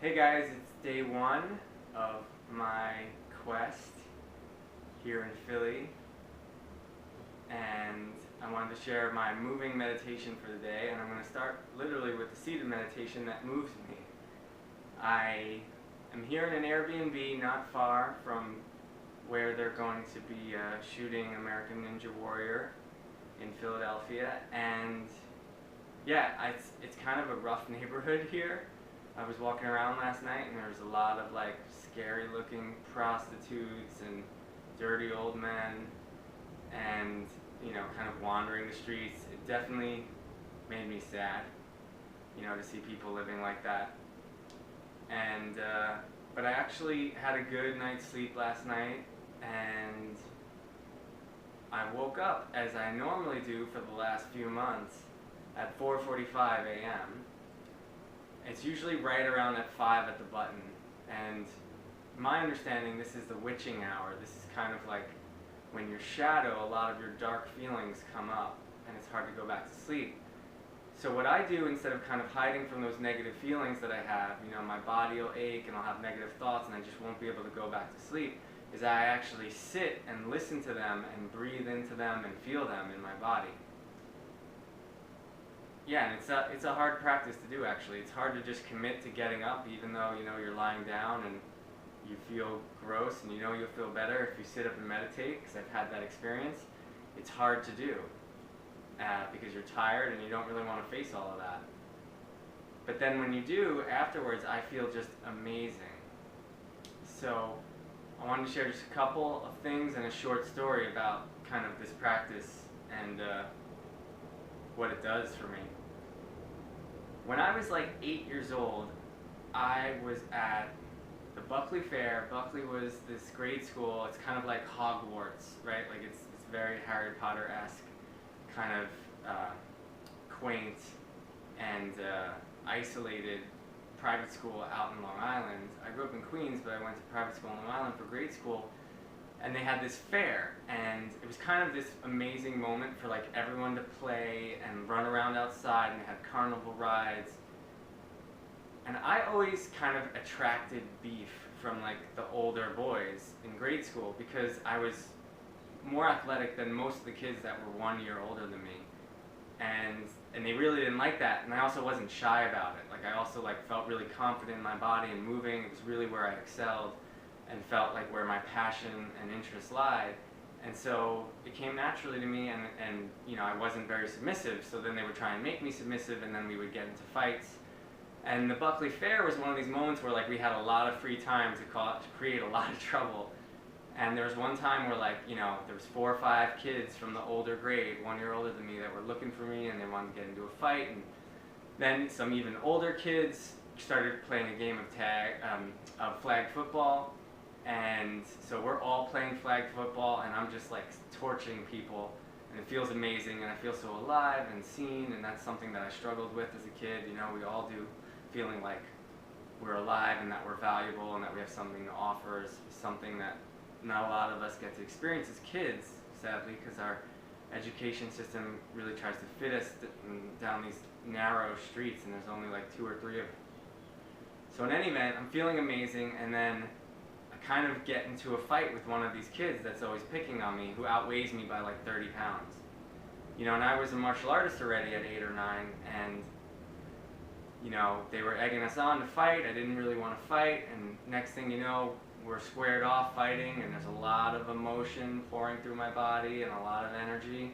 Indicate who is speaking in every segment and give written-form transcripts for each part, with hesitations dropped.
Speaker 1: Hey guys, it's day one of my quest here in Philly, and I wanted to share my moving meditation for the day, and I'm going to start literally with the seated meditation that moves me. I am here in an Airbnb not far from where they're going to be shooting American Ninja Warrior in Philadelphia, and yeah, it's kind of a rough neighborhood here. I was walking around last night and there was a lot of like scary looking prostitutes and dirty old men and kind of wandering the streets. It definitely made me sad, to see people living like that. And but I actually had a good night's sleep last night, and I woke up as I normally do for the last few months at 4:45 a.m. It's usually right around at 5 at the button, and my understanding, this is the witching hour. This is kind of like when your shadow, a lot of your dark feelings come up, and it's hard to go back to sleep. So what I do, instead of kind of hiding from those negative feelings that I have, my body will ache and I'll have negative thoughts and I just won't be able to go back to sleep, is I actually sit and listen to them and breathe into them and feel them in my body. Yeah, and it's a hard practice to do, actually. It's hard to just commit to getting up even though you're lying down and you feel gross and you'll feel better if you sit up and meditate, because I've had that experience. It's hard to do because you're tired and you don't really want to face all of that. But then when you do, afterwards, I feel just amazing. So I wanted to share just a couple of things and a short story about kind of this practice and what it does for me. When I was like 8 years old, I was at the Buckley Fair. Buckley was this grade school. It's kind of like Hogwarts, right? Like it's very Harry Potter-esque, kind of quaint and isolated private school out in Long Island. I grew up in Queens, but I went to private school in Long Island for grade school. And they had this fair, and it was kind of this amazing moment for like everyone to play and run around outside, and they had carnival rides. And I always kind of attracted beef from like the older boys in grade school because I was more athletic than most of the kids that were 1 year older than me. And they really didn't like that, and I also wasn't shy about it. Like I also like felt really confident in my body and moving. It was really where I excelled and felt like where my passion and interest lied. And so it came naturally to me, and I wasn't very submissive, so then they would try and make me submissive, and then we would get into fights. And the Buckley Fair was one of these moments where like we had a lot of free time to create a lot of trouble. And there was one time where like, there was 4 or 5 kids from the older grade, 1 year older than me, that were looking for me and they wanted to get into a fight. And then some even older kids started playing a game of flag football. And so we're all playing flag football, and I'm just like torching people, and it feels amazing, and I feel so alive and seen, and that's something that I struggled with as a kid. We all do, feeling like we're alive and that we're valuable and that we have something to offer is something that not a lot of us get to experience as kids, sadly, because our education system really tries to fit us down these narrow streets, and there's only like 2 or 3 of them. So in any event, I'm feeling amazing, and then kind of get into a fight with one of these kids that's always picking on me, who outweighs me by like 30 pounds. And I was a martial artist already at 8 or 9, and they were egging us on to fight. I didn't really want to fight, and next thing you know, we're squared off fighting, and there's a lot of emotion pouring through my body and a lot of energy,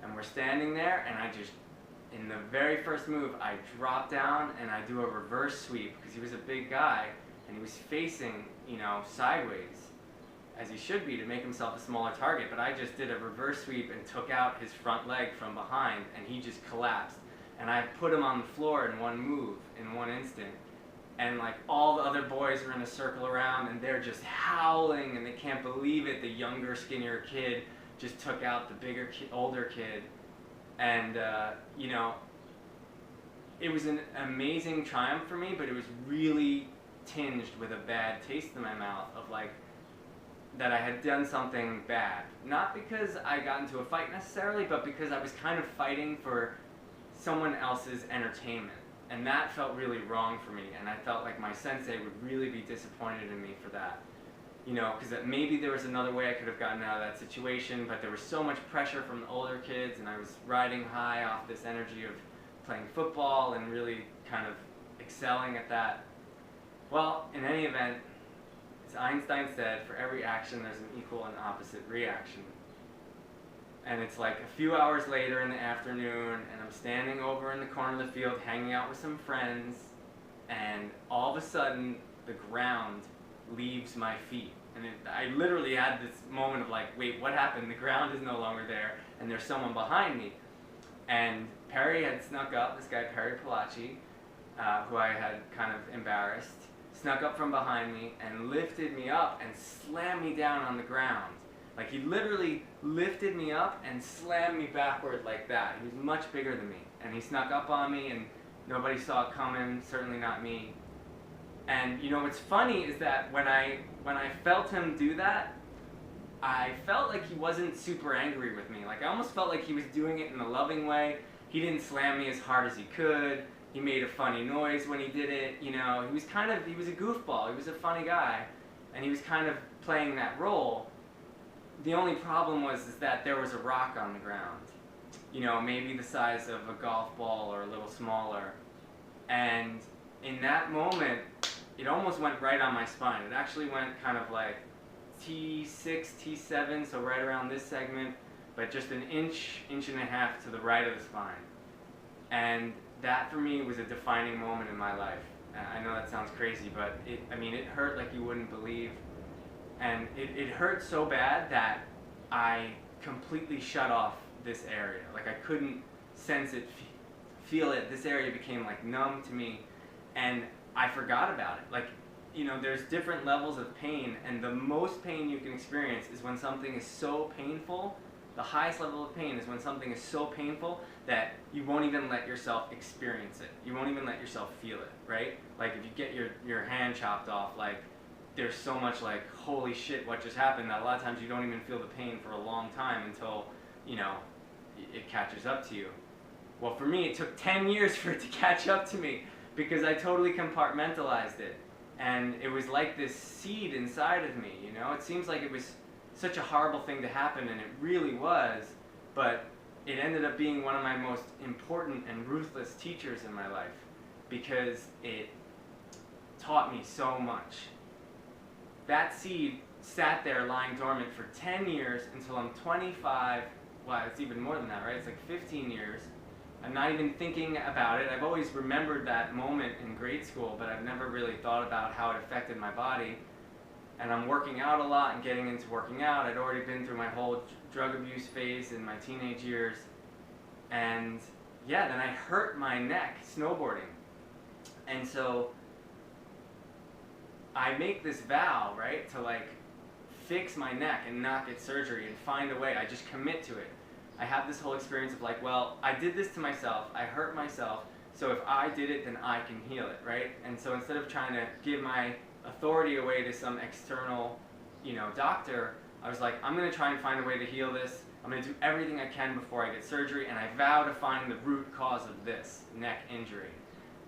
Speaker 1: and we're standing there, and I just, in the very first move, I drop down and I do a reverse sweep, because he was a big guy, and he was facing, sideways, as he should be, to make himself a smaller target. But I just did a reverse sweep and took out his front leg from behind, and he just collapsed. And I put him on the floor in one move, in one instant. And like all the other boys are in a circle around, and they're just howling, and they can't believe it. The younger, skinnier kid just took out the bigger, older kid. And, it was an amazing triumph for me, but it was really tinged with a bad taste in my mouth of like that I had done something bad. Not because I got into a fight necessarily, but because I was kind of fighting for someone else's entertainment. And that felt really wrong for me, and I felt like my sensei would really be disappointed in me for that. You know, because maybe there was another way I could have gotten out of that situation, but there was so much pressure from the older kids, and I was riding high off this energy of playing football and really kind of excelling at that. Well, in any event, as Einstein said, for every action there's an equal and opposite reaction. And it's like a few hours later in the afternoon, and I'm standing over in the corner of the field hanging out with some friends, and all of a sudden the ground leaves my feet. And I literally had this moment of like, wait, what happened? The ground is no longer there, and there's someone behind me. And Perry had snuck up, this guy Perry Palachi, who I had kind of embarrassed, snuck up from behind me and lifted me up and slammed me down on the ground. Like, he literally lifted me up and slammed me backward like that. He was much bigger than me. And he snuck up on me, and nobody saw it coming, certainly not me. And, you know, what's funny is that when I felt him do that, I felt like he wasn't super angry with me. Like, I almost felt like he was doing it in a loving way. He didn't slam me as hard as he could. He made a funny noise when he did it. You know, he was a goofball. He was a funny guy. And he was kind of playing that role. The only problem was that there was a rock on the ground, you know, maybe the size of a golf ball or a little smaller. And in that moment, it almost went right on my spine. It actually went kind of like T6, T7, so right around this segment, but just an inch and a half to the right of the spine. And that for me was a defining moment in my life. I know that sounds crazy, but it hurt like you wouldn't believe. And it hurt so bad that I completely shut off this area. Like, I couldn't sense it, feel it. This area became like numb to me, and I forgot about it. Like, you know, there's different levels of pain, and the most pain you can experience is when something is so painful. The highest level of pain is when something is so painful that you won't even let yourself experience it. You won't even let yourself feel it, right? Like, if you get your hand chopped off, like, there's so much like, holy shit, what just happened, that a lot of times you don't even feel the pain for a long time until, you know, it catches up to you. Well, for me, it took 10 years for it to catch up to me because I totally compartmentalized it. And it was like this seed inside of me, you know? It seems like it was such a horrible thing to happen, and it really was, but it ended up being one of my most important and ruthless teachers in my life because it taught me so much. That seed sat there lying dormant for 10 years until I'm 25. Well, it's even more than that, right? It's like 15 years. I'm not even thinking about it. I've always remembered that moment in grade school, but I've never really thought about how it affected my body. And I'm working out a lot and getting into working out. I'd already been through my whole drug abuse phase in my teenage years. And yeah, then I hurt my neck snowboarding. And so I make this vow, right, to like fix my neck and not get surgery and find a way. I just commit to it. I have this whole experience of like, well, I did this to myself, I hurt myself, so if I did it, then I can heal it, right? And so instead of trying to give my authority away to some external, you know, doctor, I was like, I'm going to try and find a way to heal this. I'm going to do everything I can before I get surgery, and I vow to find the root cause of this neck injury.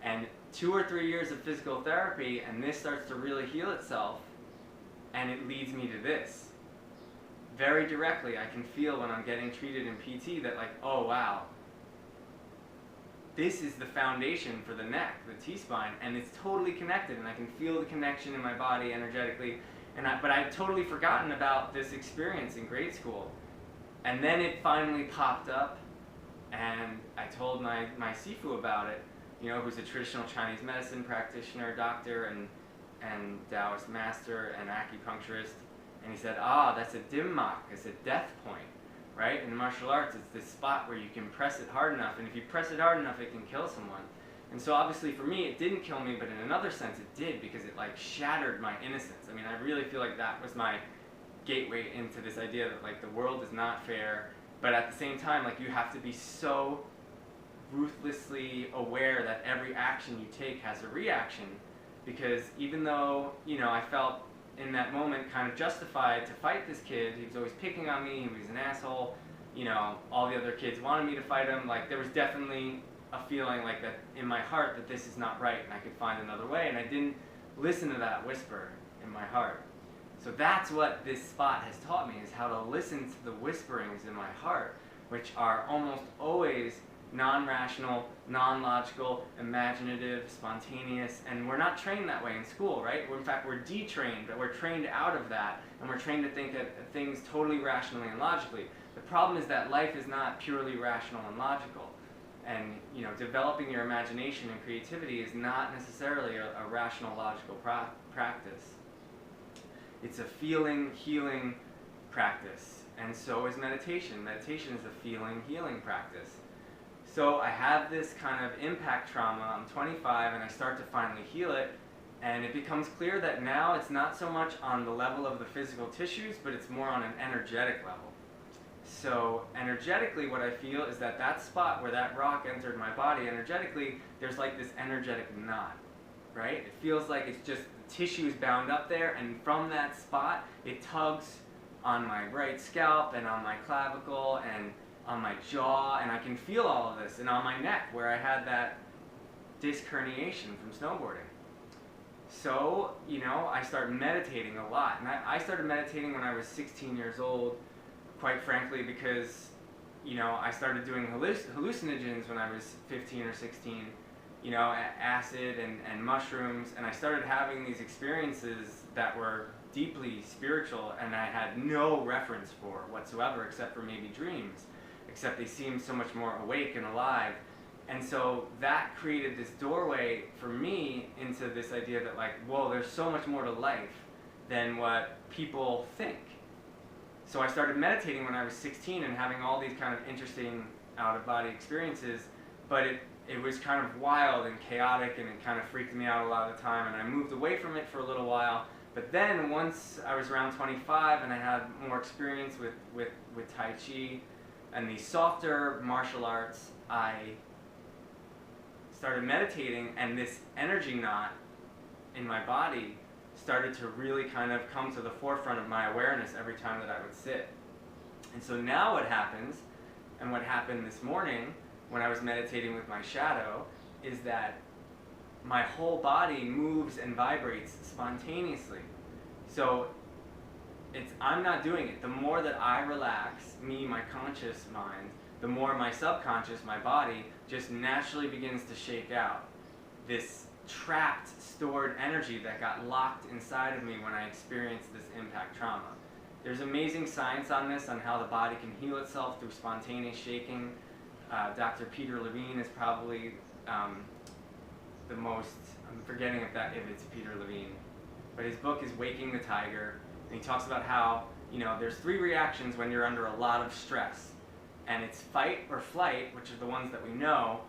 Speaker 1: And 2 or 3 years of physical therapy, and this starts to really heal itself, and it leads me to this. Very directly, I can feel when I'm getting treated in PT that like, oh wow, this is the foundation for the neck, the T-spine, and it's totally connected, and I can feel the connection in my body energetically. But I'd totally forgotten about this experience in grade school. And then it finally popped up, and I told my Sifu about it, you know, who's a traditional Chinese medicine practitioner, doctor, and Taoist master, and acupuncturist. And he said, that's a dimmak, it's a death point, right? In martial arts, it's this spot where you can press it hard enough, and if you press it hard enough, it can kill someone. And so obviously for me, it didn't kill me, but in another sense, it did, because it like shattered my innocence. I mean, I really feel like that was my gateway into this idea that like the world is not fair, but at the same time, like you have to be so ruthlessly aware that every action you take has a reaction, because even though, you know, I felt in that moment kind of justified to fight this kid, he was always picking on me, he was an asshole, you know, all the other kids wanted me to fight him, like there was definitely a feeling like that in my heart that this is not right and I could find another way, and I didn't listen to that whisper in my heart. So that's what this spot has taught me, is how to listen to the whisperings in my heart, which are almost always non-rational, non-logical, imaginative, spontaneous, and we're not trained that way in school, right? In fact, we're detrained, but we're trained out of that, and we're trained to think of things totally rationally and logically. The problem is that life is not purely rational and logical, and developing your imagination and creativity is not necessarily a rational, logical practice. It's a feeling, healing practice, and so is meditation. Meditation is a feeling, healing practice. So I have this kind of impact trauma. I'm 25 and I start to finally heal it, and it becomes clear that now it's not so much on the level of the physical tissues, but it's more on an energetic level. So energetically, what I feel is that that spot where that rock entered my body, energetically, there's like this energetic knot, right? It feels like it's just the tissue is bound up there, and from that spot, it tugs on my right scalp and on my clavicle and on my jaw, and I can feel all of this, and on my neck where I had that disc herniation from snowboarding. So, I start meditating a lot, and I started meditating when I was 16 years old, quite frankly, because, I started doing hallucinogens when I was 15 or 16, acid and mushrooms, and I started having these experiences that were deeply spiritual, and I had no reference for whatsoever, except for maybe dreams, except they seemed so much more awake and alive. And so that created this doorway for me into this idea that, like, whoa, there's so much more to life than what people think. So I started meditating when I was 16 and having all these kind of interesting out-of-body experiences, but it was kind of wild and chaotic, and it kind of freaked me out a lot of the time, and I moved away from it for a little while. But then once I was around 25 and I had more experience with Tai Chi and these softer martial arts, I started meditating, and this energy knot in my body started to really kind of come to the forefront of my awareness every time that I would sit. And so now what happens, and what happened this morning when I was meditating with my shadow, is that my whole body moves and vibrates spontaneously. So I'm not doing it. The more that I relax, my conscious mind, the more my subconscious, my body, just naturally begins to shake out this trapped, stored energy that got locked inside of me when I experienced this impact trauma. There's amazing science on this, on how the body can heal itself through spontaneous shaking. Dr. Peter Levine is probably the most, I'm forgetting if it's Peter Levine, but his book is Waking the Tiger, and he talks about how, there's 3 reactions when you're under a lot of stress, and it's fight or flight, which are the ones that we know,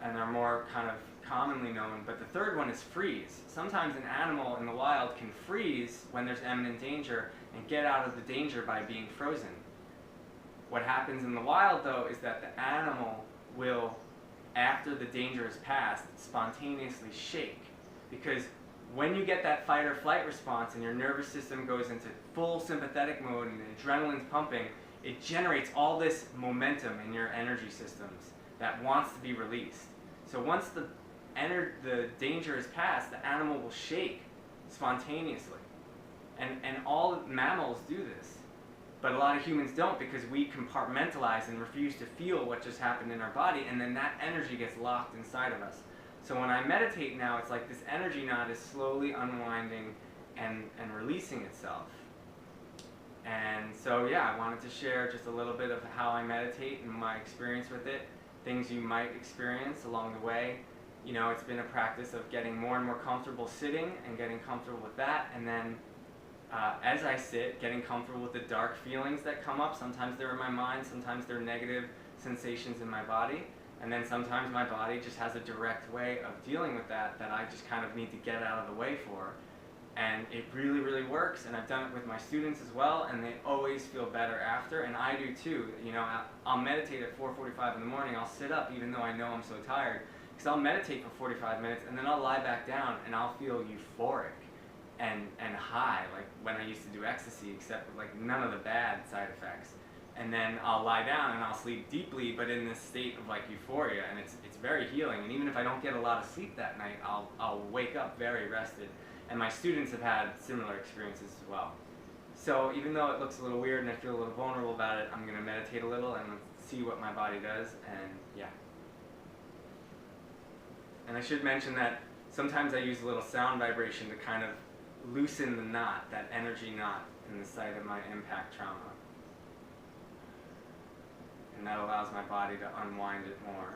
Speaker 1: and are more kind of commonly known, but the third one is freeze. Sometimes an animal in the wild can freeze when there's imminent danger and get out of the danger by being frozen. What happens in the wild, though, is that the animal will, after the danger is passed, spontaneously shake. Because when you get that fight or flight response and your nervous system goes into full sympathetic mode and the adrenaline's pumping, it generates all this momentum in your energy systems that wants to be released. So once the danger is passed, the animal will shake spontaneously. And all mammals do this. But a lot of humans don't, because we compartmentalize and refuse to feel what just happened in our body, and then that energy gets locked inside of us. So when I meditate now, it's like this energy knot is slowly unwinding and releasing itself. And so yeah, I wanted to share just a little bit of how I meditate and my experience with it, things you might experience along the way. It's been a practice of getting more and more comfortable sitting and getting comfortable with that, and then as I sit, getting comfortable with the dark feelings that come up. Sometimes they're in my mind, sometimes they're negative sensations in my body, and then sometimes my body just has a direct way of dealing with that I just kind of need to get out of the way for. And it really, really works, and I've done it with my students as well, and they always feel better after, and I do too. I'll meditate at 4:45 in the morning, I'll sit up even though I know I'm so tired, because I'll meditate for 45 minutes, and then I'll lie back down, and I'll feel euphoric and high, like when I used to do ecstasy, except with like none of the bad side effects. and then I'll lie down and I'll sleep deeply, but in this state of like euphoria, and it's very healing. And even if I don't get a lot of sleep that night, I'll wake up very rested. And my students have had similar experiences as well. So even though it looks a little weird and I feel a little vulnerable about it, I'm going to meditate a little and see what my body does, and yeah. And I should mention that sometimes I use a little sound vibration to kind of loosen the knot, that energy knot in the site of my impact trauma. And that allows my body to unwind it more.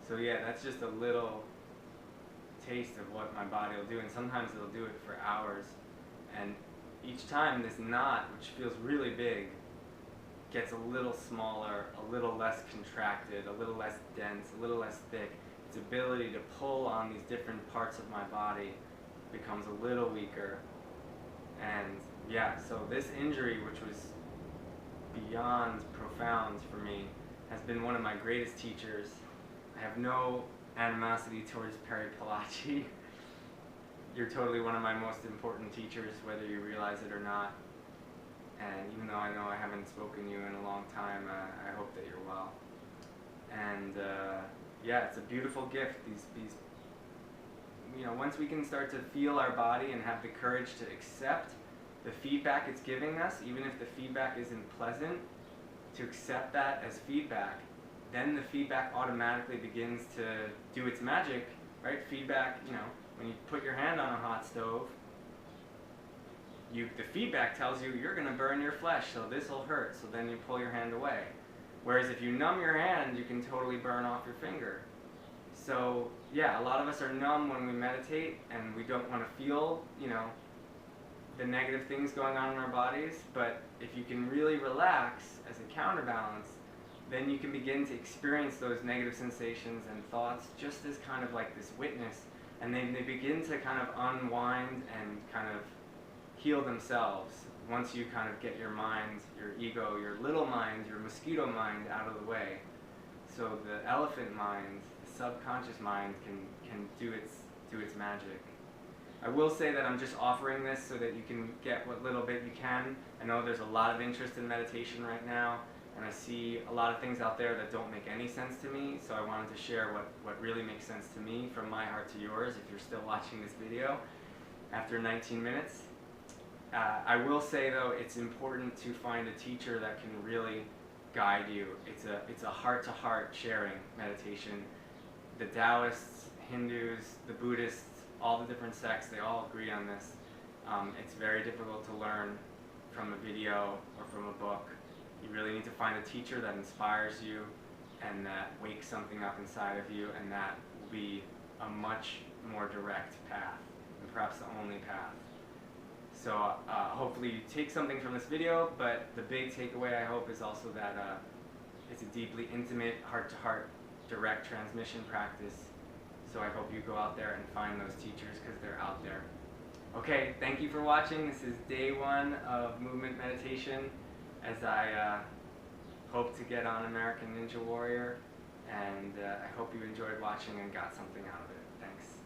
Speaker 1: So yeah, that's just a little taste of what my body will do, and sometimes it'll do it for hours. And each time this knot, which feels really big, gets a little smaller, a little less contracted, a little less dense, a little less thick. Its ability to pull on these different parts of my body becomes a little weaker. And yeah, so this injury, which was beyond profound for me, has been one of my greatest teachers. I have no animosity towards Perry Palachi. You're totally one of my most important teachers, whether you realize it or not. And even though I know I haven't spoken to you in a long time, I hope that you're well. And yeah, it's a beautiful gift. These, you know, once we can start to feel our body and have the courage to accept the feedback it's giving us, even if the feedback isn't pleasant, to accept that as feedback, then the feedback automatically begins to do its magic, right? Feedback, you know, when you put your hand on a hot stove, the feedback tells you you're going to burn your flesh, so this will hurt, so then you pull your hand away. Whereas if you numb your hand, you can totally burn off your finger. So yeah, a lot of us are numb when we meditate, and we don't want to feel, you know, the negative things going on in our bodies. But if you can really relax as a counterbalance, then you can begin to experience those negative sensations and thoughts just as kind of like this witness, and then they begin to kind of unwind and kind of heal themselves once you kind of get your mind, your ego, your little mind, your mosquito mind out of the way. So the elephant mind, the subconscious mind, can do its magic. I will say that I'm just offering this so that you can get what little bit you can. I know there's a lot of interest in meditation right now, and I see a lot of things out there that don't make any sense to me, so I wanted to share what really makes sense to me from my heart to yours if you're still watching this video after 19 minutes. I will say though, it's important to find a teacher that can really guide you. It's a heart-to-heart sharing meditation. The Taoists, Hindus, the Buddhists, all the different sects, they all agree on this. It's very difficult to learn from a video or from a book. You really need to find a teacher that inspires you and that wakes something up inside of you, and that will be a much more direct path, and perhaps the only path. So hopefully you take something from this video, but the big takeaway I hope is also that it's a deeply intimate, heart-to-heart, direct transmission practice. So I hope you go out there and find those teachers, because they're out there. Okay, thank you for watching. This is day 1 of movement meditation, as I hope to get on American Ninja Warrior, and I hope you enjoyed watching and got something out of it. Thanks.